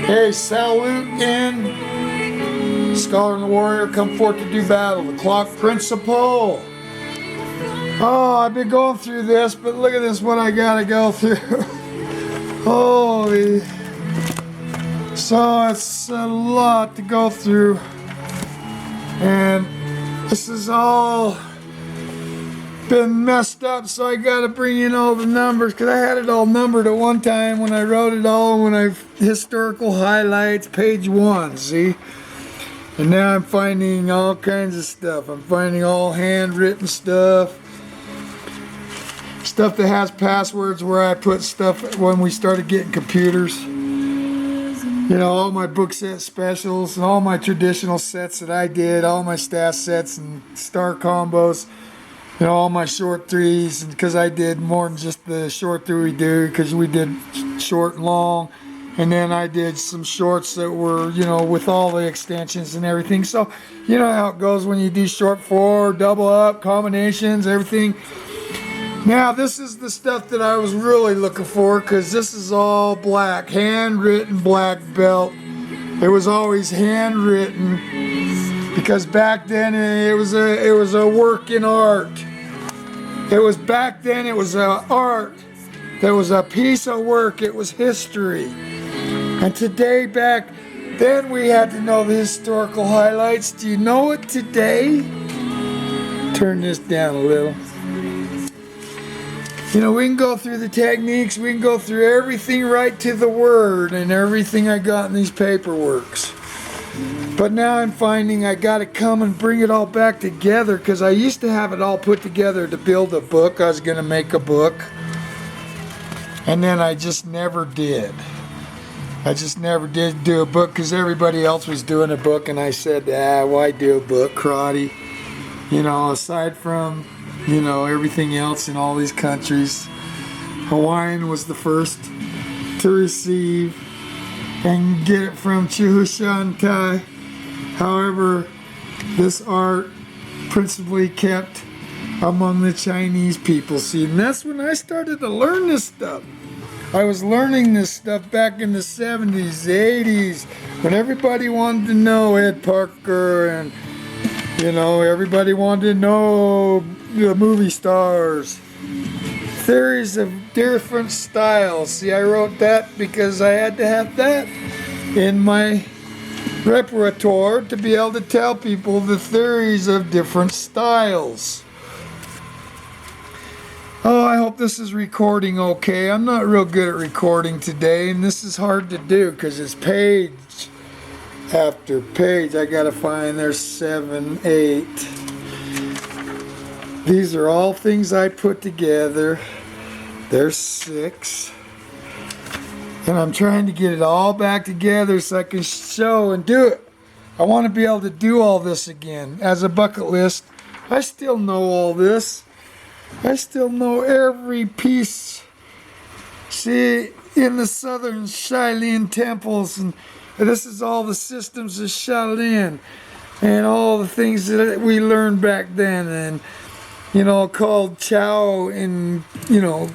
Hey, salute in Scholar and the Warrior, come forth to do battle. The clock principle. Oh, I've been going through this, but look at this, what I gotta go through. Holy. So it's a lot to go through. And this is all been messed up, so I gotta bring in all the numbers, because I had it all numbered at one time when I wrote it all, when I historical highlights, page 1, see? And now I'm finding all kinds of stuff. I'm finding all handwritten stuff. Stuff that has passwords where I put stuff when we started getting computers. You know, all my book set specials and all my traditional sets that I did, all my staff sets and star combos. You know, all my short threes, because I did more than just the short three we do, because we did short and long. And then I did some shorts that were, you know, with all the extensions and everything. So, you know how it goes when you do short 4, double up, combinations, everything. Now, this is the stuff that I was really looking for, because this is all black, handwritten black belt. It was always handwritten, because back then it was a work in art. It was back then, it was art. There was a piece of work. It was history. And today, back then, we had to know the historical highlights. Do you know it today? Turn this down a little. You know, we can go through the techniques. We can go through everything right to the word and everything I got in these paperworks. But now I'm finding I got to come and bring it all back together, because I used to have it all put together to build a book. I was going to make a book. And then I just never did. I just never did do a book, because everybody else was doing a book. And I said, why do a book, karate? You know, aside from, you know, everything else in all these countries. Hawaiian was the first to receive and get it from Chihuahua. However, this art principally kept among the Chinese people. See, and that's when I started to learn this stuff. I was learning this stuff back in the 70s, 80s, when everybody wanted to know Ed Parker, and, you know, everybody wanted to know the movie stars. Theories of different styles. See, I wrote that because I had to have that in my repertoire to be able to tell people the theories of different styles. Oh, I hope this is recording okay. I'm not real good at recording today, and this is hard to do because it's page after page. I gotta find, there's 7, 8. These are all things I put together. There's 6. And I'm trying to get it all back together so I can show and do it. I want to be able to do all this again. As a bucket list, I still know all this. I still know every piece. See, in the southern Shaolin temples, and this is all the systems of Shaolin, and all the things that we learned back then, and, you know, called Chow and, you know,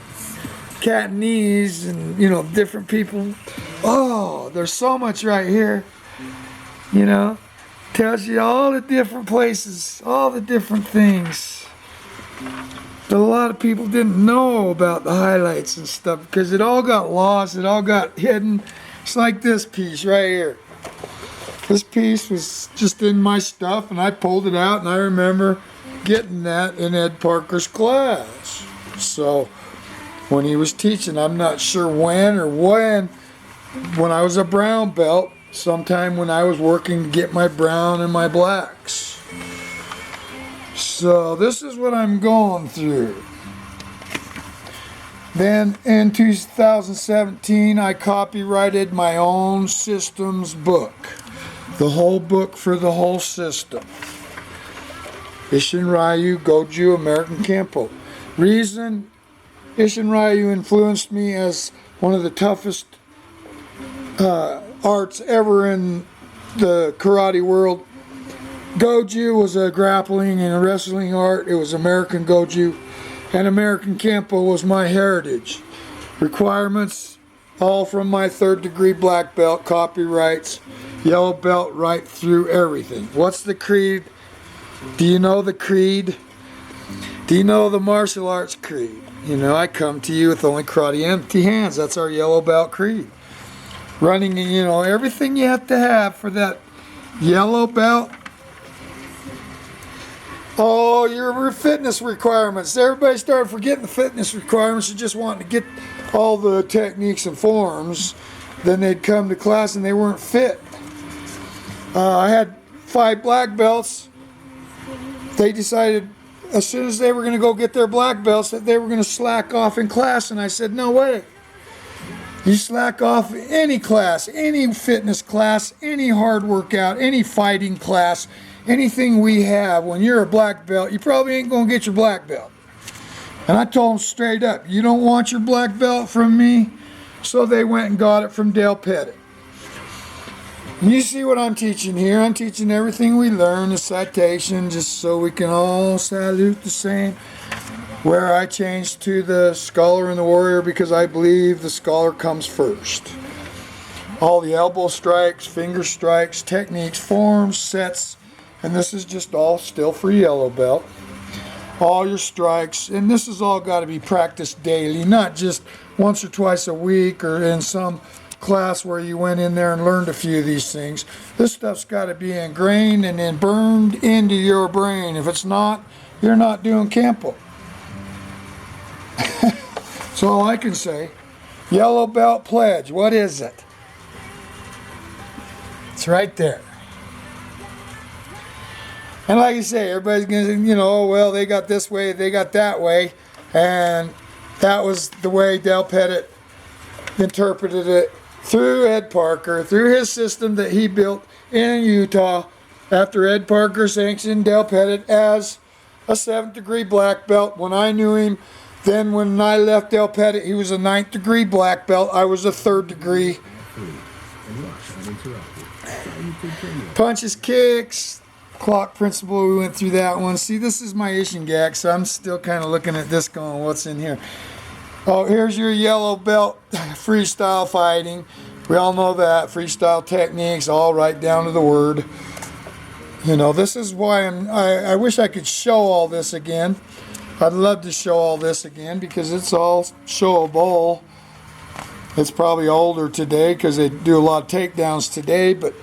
Cantonese, and, you know, different people. Oh, there's so much right here. You know, tells you all the different places, all the different things. But a lot of people didn't know about the highlights and stuff, because it all got lost, it all got hidden. It's like this piece right here. This piece was just in my stuff, and I pulled it out, and I remember getting that in Ed Parker's class. So when he was teaching, I'm not sure when I was a brown belt, sometime when I was working to get my brown and my blacks. So this is what I'm going through. Then in 2017, I copyrighted my own systems book. The whole book for the whole system. Isshin Ryu, Goju, American Kenpo. Reason Isshin Ryu influenced me as one of the toughest arts ever in the karate world. Goju was a grappling and a wrestling art. It was American Goju. And American Kenpo was my heritage. Requirements all from my 3rd degree black belt, copyrights, yellow belt, right through everything. What's the creed? Do you know the creed? Do you know the martial arts creed? You know, I come to you with only karate empty hands. That's our yellow belt creed. Running, you know, everything you have to have for that yellow belt. Oh, your fitness requirements. Everybody started forgetting the fitness requirements and just wanting to get all the techniques and forms. Then they'd come to class and they weren't fit. I had 5 black belts. They decided as soon as they were going to go get their black belts that they were going to slack off in class, and I said, no way. You slack off any class, any fitness class, any hard workout, any fighting class, anything we have. When you're a black belt, you probably ain't going to get your black belt. And I told them straight up, you don't want your black belt from me? So they went and got it from Dale Pettit. And you see what I'm teaching here? I'm teaching everything we learn, the citation, just so we can all salute the same. Where I changed to the scholar and the warrior because I believe the scholar comes first. All the elbow strikes, finger strikes, techniques, forms, sets, and this is just all still for yellow belt. All your strikes, and this has all got to be practiced daily, not just once or twice a week or in some class where you went in there and learned a few of these things. This stuff's got to be ingrained and then burned into your brain. If it's not, you're not doing Kenpo. That's all I can say. Yellow belt pledge, what is it? It's right there. And like I say, everybody's going to, you know, oh, well, they got this way, they got that way. And that was the way Dale Pettit interpreted it through Ed Parker, through his system that he built in Utah after Ed Parker sanctioned Dale Pettit as a 7th degree black belt. When I knew him, then when I left Dale Pettit, he was a 9th degree black belt. I was a 3rd degree. Punches, kicks, clock principle, we went through that one. See, this is my Ishingak, so I'm still kind of looking at this going, what's in here? Oh, here's your yellow belt freestyle fighting. We all know that. Freestyle techniques, all right down to the word. You know, this is why I wish I could show all this again. I'd love to show all this again because it's all showable. It's probably older today because they do a lot of takedowns today, but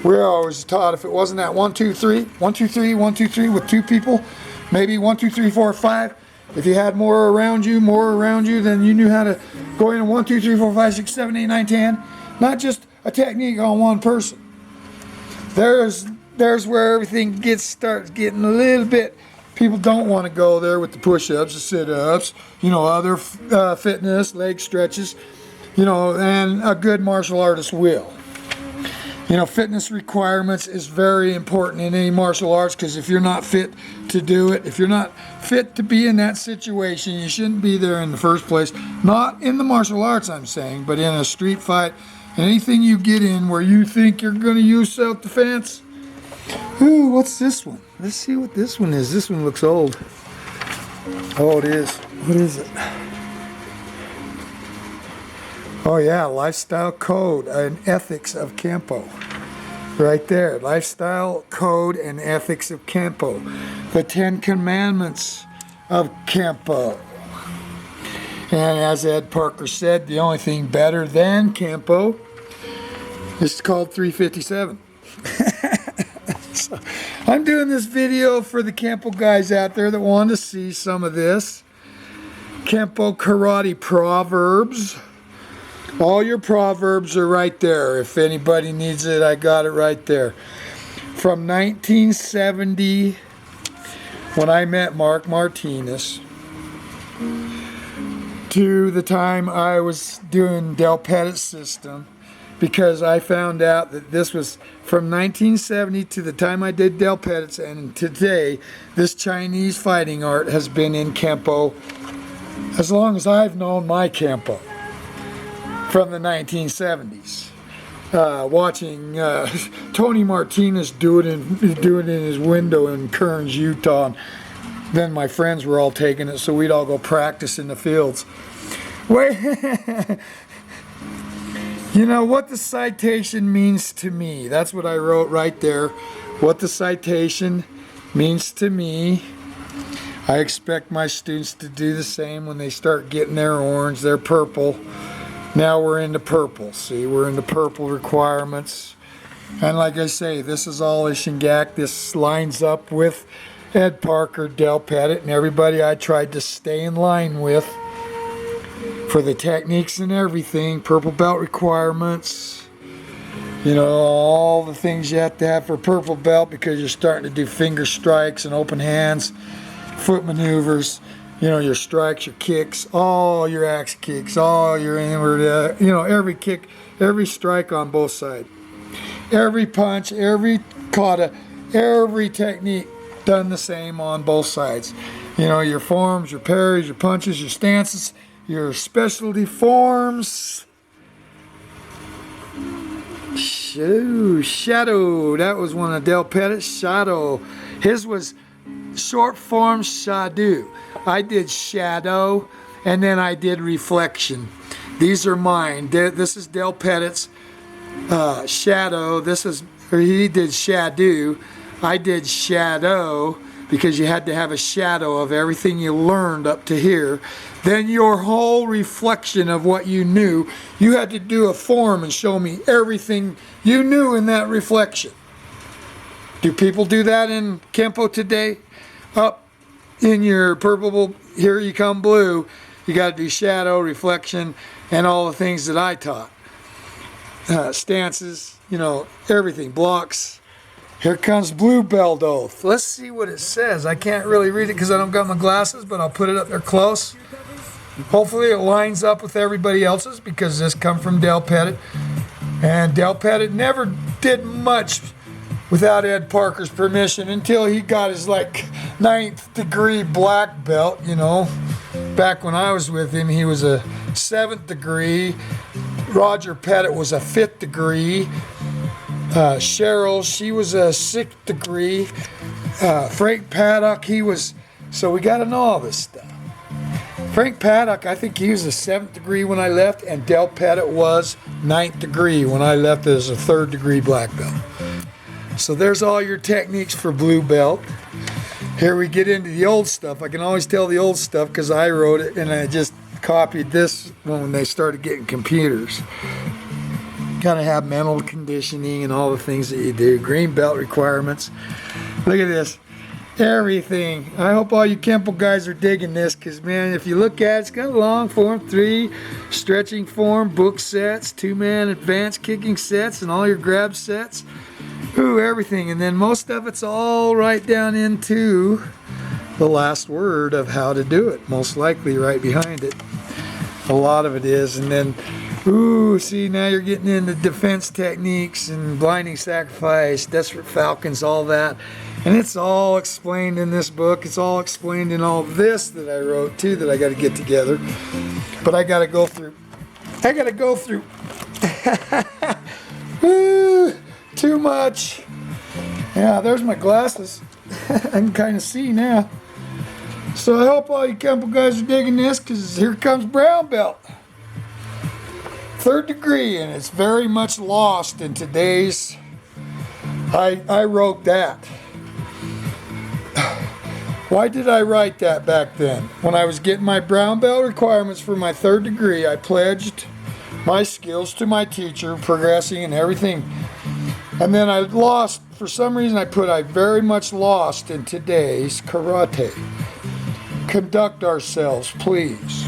we're always taught if it wasn't that 1, 2, 3, 1, 2, 3, 1, 2, 3 with 2 people, maybe 1, 2, 3, 4, 5. If you had more around you, then you knew how to go in 1, 2, 3, 4, 5, 6, 7, 8, 9, 10. Not just a technique on one person. There's where everything starts getting a little bit. People don't want to go there with the push-ups, the sit-ups, you know, other fitness, leg stretches, you know, and a good martial artist will. You know, fitness requirements is very important in any martial arts because if you're not fit to do it, if you're not fit to be in that situation, you shouldn't be there in the first place. Not in the martial arts, I'm saying, but in a street fight, anything you get in where you think you're going to use self-defense. Ooh, what's this one? Let's see what this one is. This one looks old. Oh, it is. What is it? Oh yeah, lifestyle code and ethics of Kenpo. Right there, lifestyle code and ethics of Kenpo. The 10 commandments of Kenpo. And as Ed Parker said, the only thing better than Kenpo is called 357. So, I'm doing this video for the Kenpo guys out there that want to see some of this. Kenpo karate proverbs. All your proverbs are right there. If anybody needs it, I got it right there. From 1970, when I met Mark Martinez, to the time I was doing Dale Pettit's system, because I found out that this was from 1970 to the time I did Dale Pettit's, and today, this Chinese fighting art has been in Kenpo as long as I've known my Kenpo. From the 1970s, watching Tony Martinez do it in his window in Kearns, Utah. And then my friends were all taking it, so we'd all go practice in the fields. Wait, You know what the citation means to me. That's what I wrote right there. What the citation means to me. I expect my students to do the same when they start getting their orange, their purple. Now we're into purple. See, we're into purple requirements. And like I say, this is all Ishingak. This lines up with Ed Parker, Del Pettit, and everybody I tried to stay in line with for the techniques and everything. Purple belt requirements. You know, all the things you have to have for purple belt because you're starting to do finger strikes and open hands, foot maneuvers, you know, your strikes, your kicks, all your axe kicks, all your inward, you know, every kick, every strike on both sides. Every punch, every kata, every technique done the same on both sides. You know, your forms, your parries, your punches, your stances, your specialty forms. Shadow, that was one of Del Pettit's. Shadow. His was short form shadow. I did shadow and then I did reflection. These are mine. This is Del Pettit's shadow. He did shadow. I did shadow because you had to have a shadow of everything you learned up to here. Then your whole reflection of what you knew, you had to do a form and show me everything you knew in that reflection. Do people do that in Kenpo today? Up in your purple, here you come blue, you got to do shadow, reflection, and all the things that I taught. Stances, you know, everything, blocks. Here comes blue belt oath. Let's see what it says. I can't really read it because I don't got my glasses, but I'll put it up there close. Hopefully it lines up with everybody else's because this come from Del Pettit. And Del Pettit never did much without Ed Parker's permission until he got his like 9th degree black belt, you know. Back when I was with him, he was a 7th degree. Roger Pettit was a 5th degree. Cheryl, she was a 6th degree. Frank Paddock, he was, so we got to know all this stuff. Frank Paddock, I think he was a 7th degree when I left, and Del Pettit was 9th degree when I left as a 3rd degree black belt. So there's all your techniques for blue belt. Here we get into the old stuff. I can always tell the old stuff because I wrote it and I just copied this when they started getting computers. Got to have mental conditioning and all the things that you do. Green belt requirements. Look at this. Everything. I hope all you Kenpo guys are digging this because, man, if you look at it, it's got a long form, 3 stretching form, book sets, 2-man advanced kicking sets, and all your grab sets. Ooh, everything. And then most of it's all right down into the last word of how to do it. Most likely right behind it. A lot of it is. And then, ooh, see, now you're getting into defense techniques and blinding sacrifice, desperate falcons, all that. And it's all explained in this book. It's all explained in all this that I wrote too that I got to get together. But I got to go through. Woo, too much. Yeah, there's my glasses. I can kind of see now. So I hope all you Kenpo guys are digging this because here comes brown belt. 3rd degree, and it's very much lost in today's. I wrote that. Why did I write that back then? When I was getting my brown belt requirements for my 3rd degree, I pledged my skills to my teacher, progressing and everything. And then I lost, for some reason I very much lost in today's karate. Conduct ourselves, please.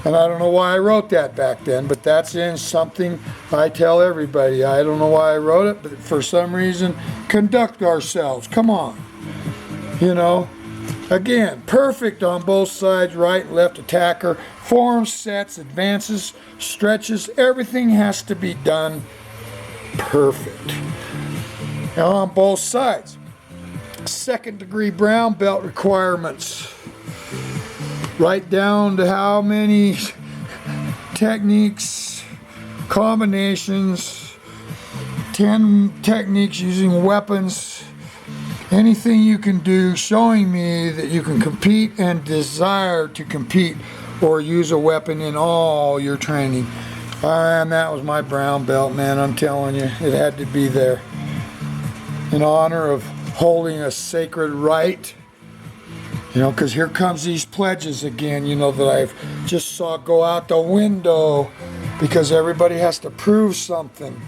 And I don't know why I wrote that back then, but that's in something I tell everybody. I don't know why I wrote it, but for some reason, conduct ourselves. Come on. You know, again, perfect on both sides, right and left attacker. Forms, sets, advances, stretches, everything has to be done perfect. Now on both sides. 2nd degree brown belt requirements. Right down to how many techniques, combinations, 10 techniques using weapons, anything you can do showing me that you can compete and desire to compete or use a weapon in all your training. And that was my brown belt, man. I'm telling you, it had to be there. In honor of holding a sacred right. You know, because here comes these pledges again, you know, that I've just saw go out the window because everybody has to prove something.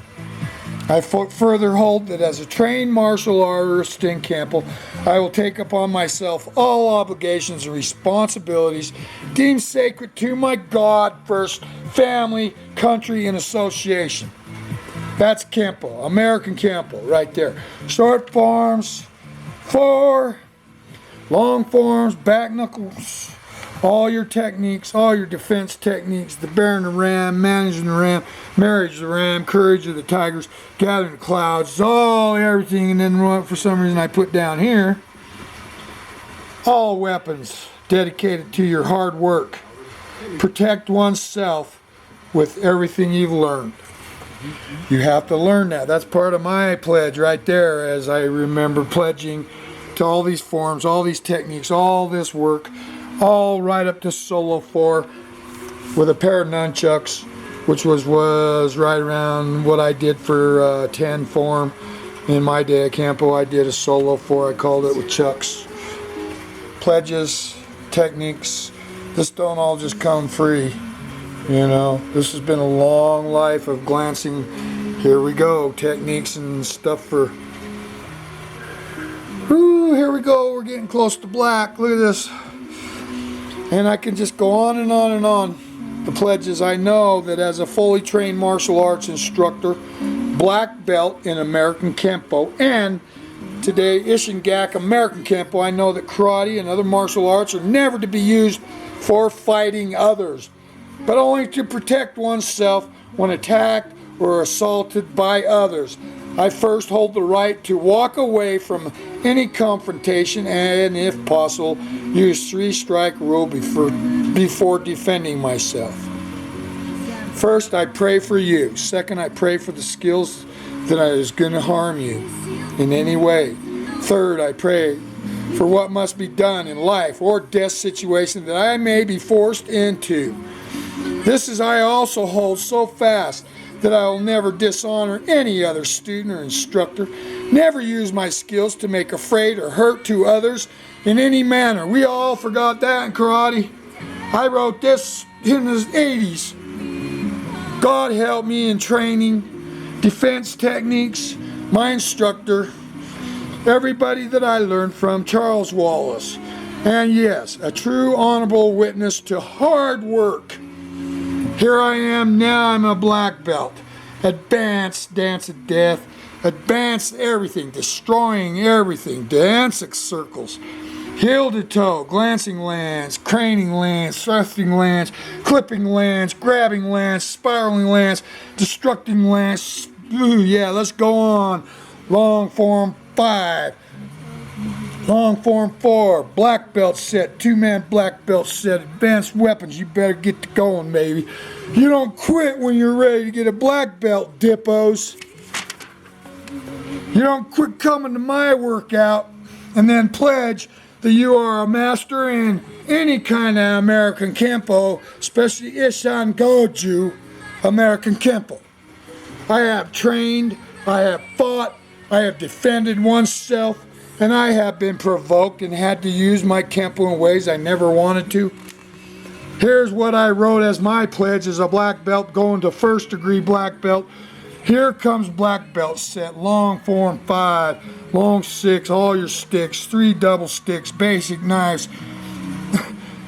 I further hold that as a trained martial artist in Kenpo, I will take upon myself all obligations and responsibilities deemed sacred to my God first, family, country, and association. That's Kenpo, American Kenpo, right there. Short forms, 4, long forms, back knuckles, all your techniques, all your defense techniques, the bearing the ram, managing the ram, marriage the ram, courage of the tigers, gathering the clouds, all everything, and then for some reason I put down here, all weapons dedicated to your hard work. Protect oneself with everything you've learned. You have to learn that. That's part of my pledge right there, as I remember pledging to all these forms, all these techniques, all this work, all right up to solo 4 with a pair of nunchucks, which was right around what I did for 10 form. In my day at Kenpo, I did a solo 4, I called it, with chucks. Pledges, techniques, this don't all just come free. You know, this has been a long life of glancing. Here we go, techniques and stuff for. Ooh, here we go. We're getting close to black. Look at this. And I can just go on and on and on. The pledges. I know that as a fully trained martial arts instructor, black belt in American Kenpo, and today Ishingak American Kenpo, I know that karate and other martial arts are never to be used for fighting others, but only to protect oneself when attacked or assaulted by others. I first hold the right to walk away from any confrontation and, if possible, use 3-strike rule before defending myself. First, I pray for you. Second, I pray for the skills that is going to harm you in any way. Third, I pray for what must be done in life or death situation that I may be forced into. This is I also hold so fast that I will never dishonor any other student or instructor, never use my skills to make afraid or hurt to others in any manner. We all forgot that in karate. I wrote this in the 80s. God help me in training, defense techniques, my instructor, everybody that I learned from, Charles Wallace. And yes, a true honorable witness to hard work. Here I am now, I'm a black belt. Advanced dance of death, advanced everything, destroying everything, dancing circles, heel to toe, glancing lands, craning lands, thrusting lands, clipping lands, grabbing lands, spiraling lands, destructing lands. Ooh, yeah, let's go on. Long form 5. Long form 4, black belt set, 2-man black belt set, advanced weapons, you better get to going, baby. You don't quit when you're ready to get a black belt, dippos. You don't quit coming to my workout and then pledge that you are a master in any kind of American Kenpo, especially Ishan Goju American Kenpo. I have trained, I have fought, I have defended oneself, and I have been provoked and had to use my Kenpo in ways I never wanted to. Here's what I wrote as my pledge as a black belt going to 1st degree black belt. Here comes black belt set, long form 5, long 6, all your sticks, 3 double sticks, basic knives.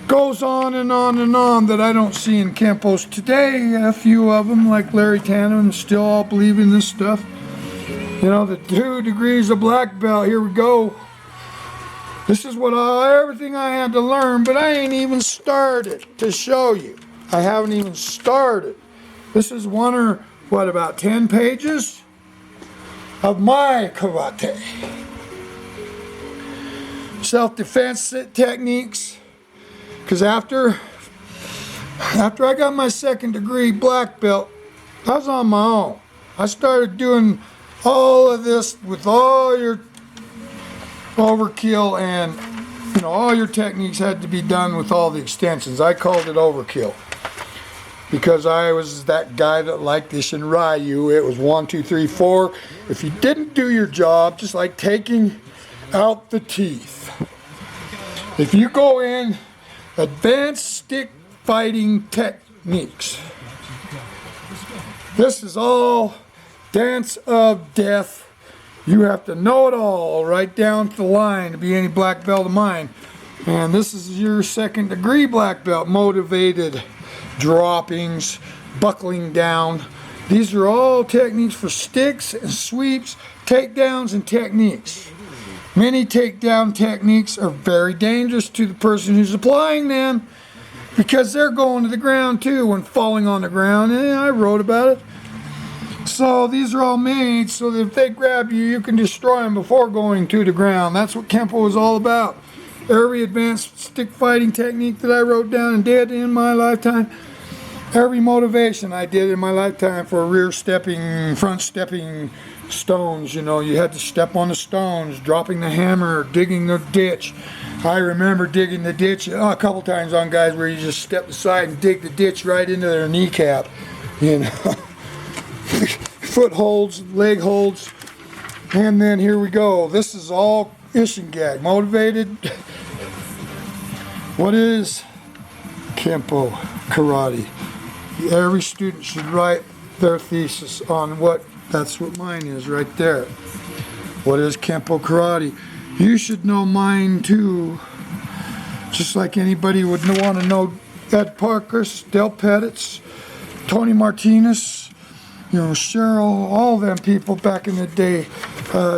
Goes on and on and on that I don't see in Kenpos today. A few of them, like Larry Tannen, still all believe in this stuff. You know, the 2 degrees of black belt, here we go. This is what everything I had to learn, but I ain't even started to show you. I haven't even started. This is one or, what, about 10 pages of my karate. Self-defense techniques, because after I got my 2nd degree black belt, I was on my own. I started doing all of this with all your overkill, and all your techniques had to be done with all the extensions. I called it overkill because I was that guy that liked this in Ryu. It was 1, 2, 3, 4. If you didn't do your job, just like taking out the teeth. If you go in advanced stick fighting techniques, this is all dance of death. You have to know it all right down to the line to be any black belt of mine. And this is your 2nd degree black belt. Motivated droppings, buckling down. These are all techniques for sticks and sweeps, takedowns and techniques. Many takedown techniques are very dangerous to the person who's applying them because they're going to the ground too when falling on the ground. And I wrote about it. So these are all made so that if they grab you, you can destroy them before going to the ground. That's what Kenpo is all about. Every advanced stick fighting technique that I wrote down and did in my lifetime, every motivation I did in my lifetime for rear stepping, front stepping stones, you know, you had to step on the stones, dropping the hammer, digging the ditch. I remember digging the ditch a couple times on guys where you just step aside and dig the ditch right into their kneecap, you know. Footholds, leg holds, and then here we go. This is all Ishingag, motivated. What is Kenpo karate? Every student should write their thesis on what, that's what mine is right there. What is Kenpo karate? You should know mine too, just like anybody would want to know Ed Parker's, Del Pettit's, Tony Martinez, you know, Cheryl, all them people back in the day,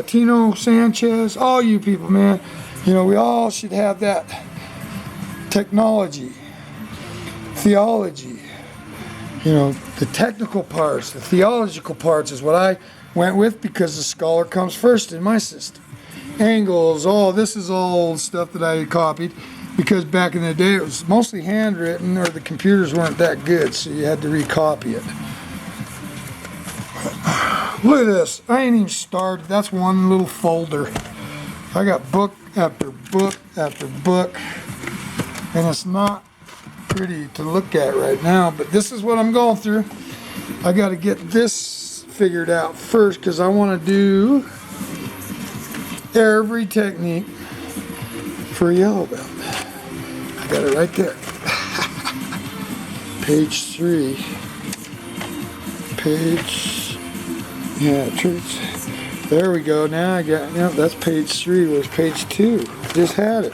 Tino Sanchez, all you people, man. You know, we all should have that technology, theology, you know, the technical parts, the theological parts is what I went with because the scholar comes first in my system. Angles, this is all stuff that I copied because back in the day it was mostly handwritten or the computers weren't that good, so you had to recopy it. Look at this. I ain't even started. That's one little folder. I got book after book after book, and it's not pretty to look at right now, but this is what I'm going through. I got to get this figured out first because I want to do every technique for a yellow belt. I got it right there. Page 3. Yeah, there we go. Now I got, that's page 3. Where's page 2? Just had it.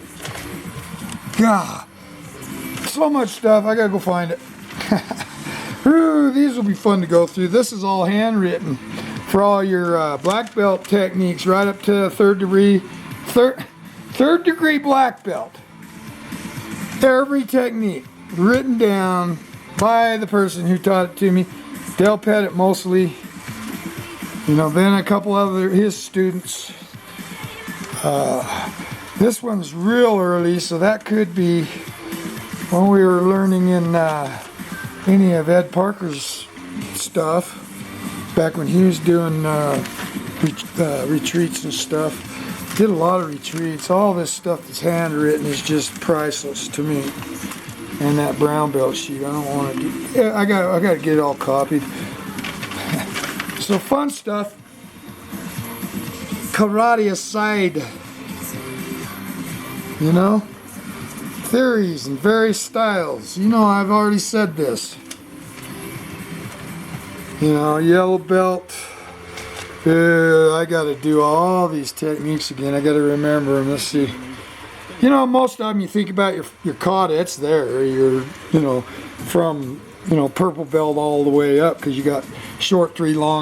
God, so much stuff. I gotta go find it. Ooh, these will be fun to go through. This is all handwritten for all your black belt techniques, right up to third degree black belt. Every technique written down by the person who taught it to me. Del Pettit mostly. You know, then a couple other his students. This one's real early, so that could be when we were learning in any of Ed Parker's stuff, back when he was doing retreats and stuff. Did a lot of retreats. All this stuff that's handwritten is just priceless to me. And that brown belt sheet, I don't want to do. Yeah, I got to get it all copied. So fun stuff. Karate aside, you know, theories and various styles. You know, I've already said this. You know, yellow belt. I got to do all these techniques again. I got to remember them. Let's see. You know, most of them you think about your kata, it's there. You're, you know, from, you know, purple belt all the way up because you got short 3, long